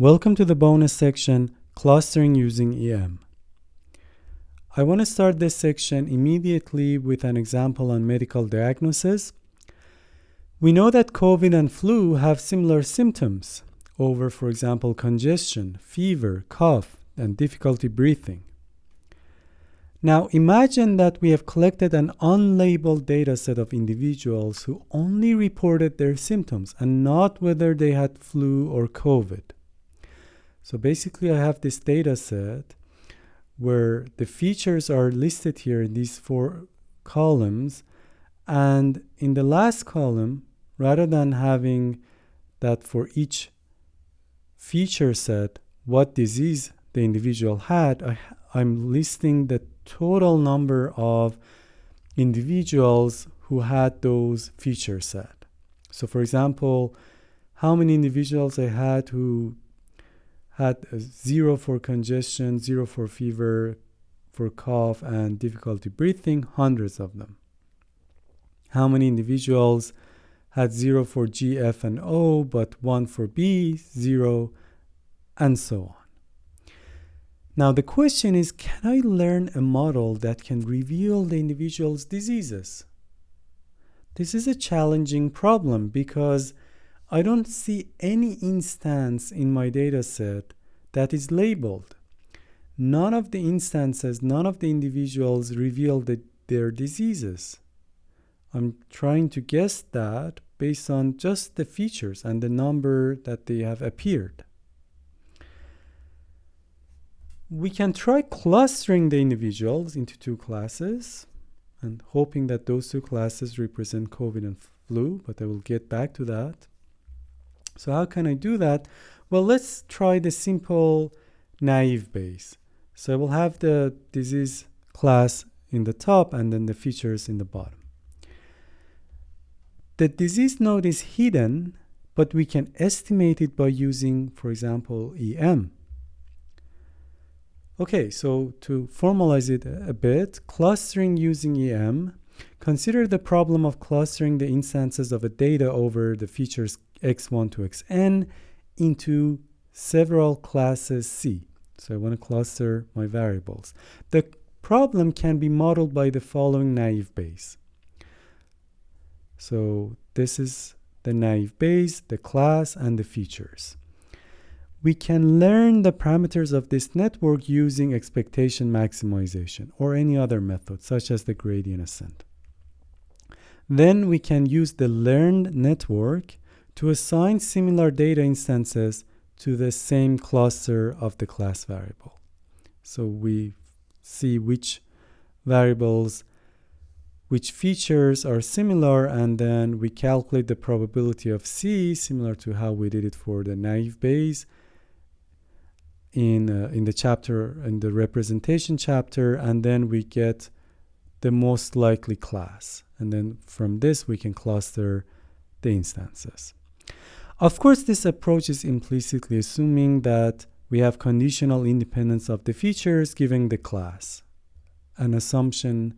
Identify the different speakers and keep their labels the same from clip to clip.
Speaker 1: Welcome to the bonus section, Clustering using EM. I want to start this section immediately with an example on medical diagnosis. We know that COVID and flu have similar symptoms over, for example, congestion, fever, cough, and difficulty breathing. Now imagine that we have collected an unlabeled data set of individuals who only reported their symptoms and not whether they had flu or COVID. So basically I have this data set where the features are listed here in these 4 columns, and in the last column, rather than having that for each feature set what disease the individual had, I'm listing the total number of individuals who had those feature set. So for example, how many individuals I had who had 0 for congestion, 0 for fever, for cough and difficulty breathing, hundreds of them. How many individuals had 0 for G, F, and O, but 1 for B, 0, and so on. Now the question is, can I learn a model that can reveal the individual's diseases? This is a challenging problem because I don't see any instance in my data set that is labeled. None of the instances, none of the individuals reveal their diseases. I'm trying to guess that based on just the features and the number that they have appeared. We can try clustering the individuals into 2 classes and hoping that those 2 classes represent COVID and flu, but I will get back to that. So how can I do that? Well, let's try the simple naive Bayes. So I will have the disease class in the top and then the features in the bottom. The disease node is hidden, but we can estimate it by using, for example, EM. Okay, so to formalize it a bit, clustering using EM, consider the problem of clustering the instances of a data over the features x1 to xn into several classes C. So I want to cluster my variables. The problem can be modeled by the following naive Bayes. So this is the naive Bayes, the class, and the features. We can learn the parameters of this network using expectation maximization or any other method, such as the gradient ascent. Then we can use the learned network to assign similar data instances to the same cluster of the class variable. So we see which variables, which features are similar, and then we calculate the probability of C, similar to how we did it for the naive Bayes in the chapter, in the representation chapter, and then we get the most likely class. And then from this, we can cluster the instances. Of course, this approach is implicitly assuming that we have conditional independence of the features given the class, an assumption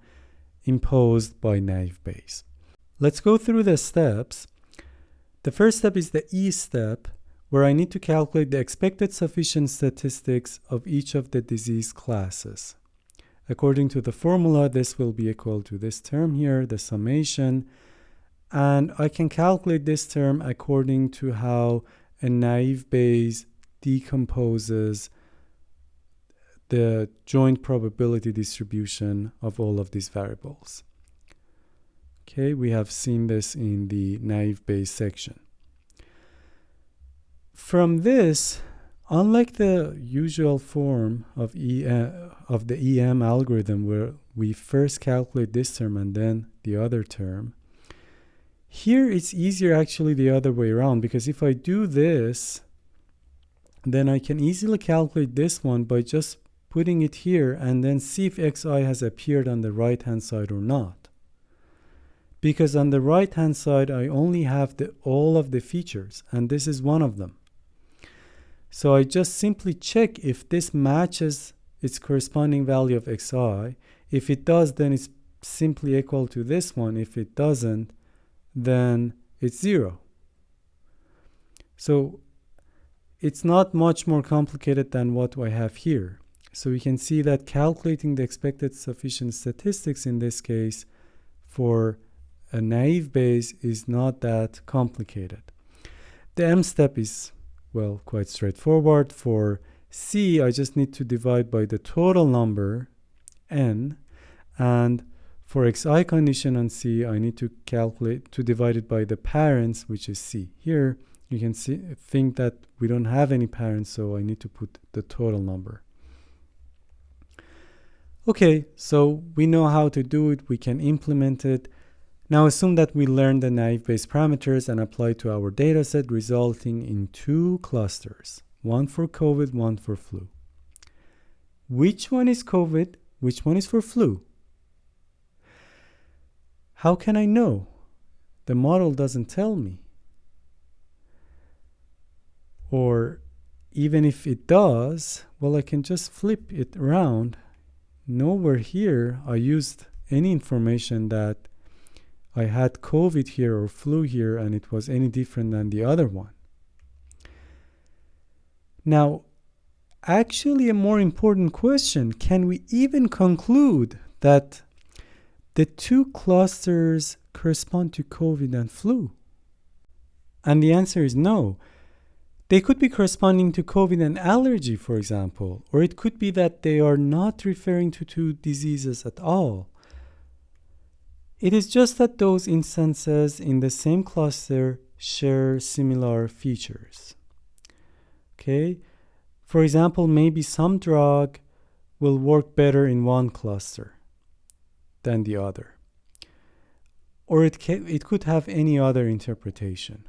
Speaker 1: imposed by naive Bayes. Let's go through the steps. The first step is the E step, where I need to calculate the expected sufficient statistics of each of the disease classes. According to the formula, this will be equal to this term here, the summation, and I can calculate this term according to how a naive Bayes decomposes the joint probability distribution of all of these variables. Okay, we have seen this in the naive Bayes section. From this, unlike the usual form of the EM algorithm where we first calculate this term and then the other term, here it's easier actually the other way around, because if I do this, then I can easily calculate this one by just putting it here and then see if xi has appeared on the right hand side or not. Because on the right hand side I only have all of the features, and this is one of them. So I just simply check if this matches its corresponding value of xi. If it does, then it's simply equal to this one. If it doesn't, then it's 0. So it's not much more complicated than what I have here. So we can see that calculating the expected sufficient statistics in this case for a naive Bayes is not that complicated. The M step is, well, quite straightforward. For C, I just need to divide by the total number, n, and for xi condition on C, I need to divide it by the parents, which is C. Here, you can think that we don't have any parents, so I need to put the total number. Okay, so we know how to do it. We can implement it. Now assume that we learned the naive Bayes parameters and apply to our dataset, resulting in 2 clusters, one for COVID, one for flu. Which one is COVID? Which one is for flu? How can I know? The model doesn't tell me. Or even if it does, well, I can just flip it around. Nowhere here I used any information that I had COVID here or flu here and it was any different than the other one. Now, actually a more important question, can we even conclude that the 2 clusters correspond to COVID and flu? And the answer is no. They could be corresponding to COVID and allergy, for example, or it could be that they are not referring to 2 diseases at all. It is just that those instances in the same cluster share similar features. Okay? For example, maybe some drug will work better in one cluster than the other. Or it could have any other interpretation.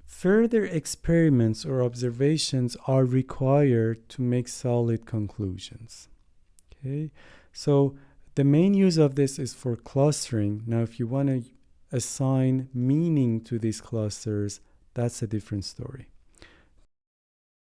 Speaker 1: Further experiments or observations are required to make solid conclusions. Okay? So the main use of this is for clustering. Now, if you want to assign meaning to these clusters, that's a different story.